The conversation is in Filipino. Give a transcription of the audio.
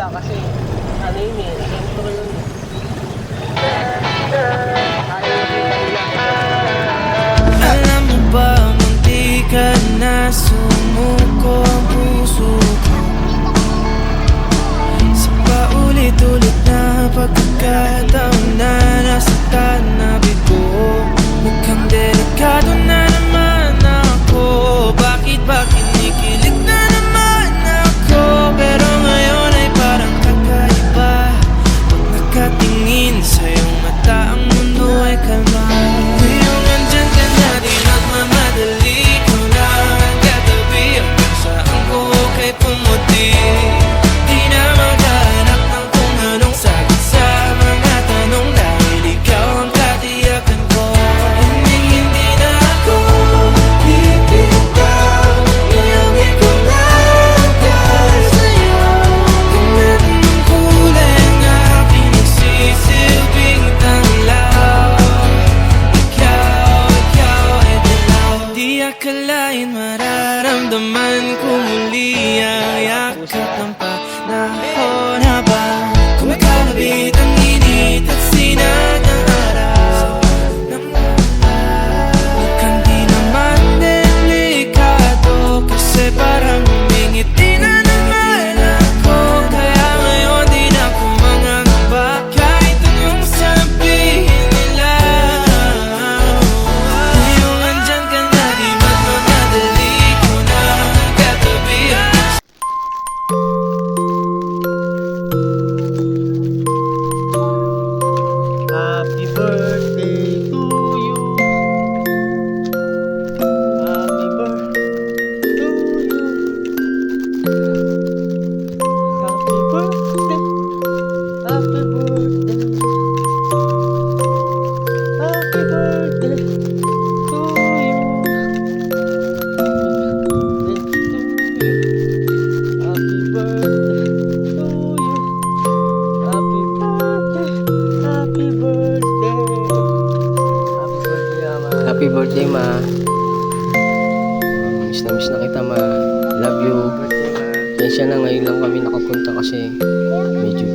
pala kasi ano yun eh, sentro yun eh. Alam mo ba, munti ka na sumuko ang puso ko sa paulit-ulit na pagkakataon na nasaktan na bigo. Mukhang delikado na naman ako. Bakit ba kinikilig na naman ako? Pero ngayon ay parang kakaiba. Pag nakatingin sa iyong mata, ang mundo ay kalma. Ngayong nandyan ka na, di nagmamadali. Ikaw na ang katabi hanggang saan ko kay pumuti. Di na maghanap ng kung anong sagot sa mga tanong, dahil ikaw ang katiyakan ko. Hindi na ako bibitaw. Iyawi ko lang dahil sa'yo. Kung meron ng kulay ang aking nagsisilbing tanglaw, ikaw ay dilaw. Di akalain mararamdaman ko muli ang yakap ng panahon habang kumakalabit ang init at sinag ng araw. Mukhang di naman delikado kasi parang humingiti na naman ako. Kaya ngayon di na ako mangangamba kahit anong sabihin nila. Ngayong andyan ka na, di magmamadali. Ikaw na ang katabi. Happy birthday to you. Happy birthday to you. Happy birthday. Happy birthday. Happy birthday to you. Happy birthday to you. Happy birthday. Happy birthday. Happy birthday, Ama. Happy birthday, ma. Miss na kita, ma. Love you. Birthday, Ma. Kaya na ngayon lang kami nakapunta kasi medyo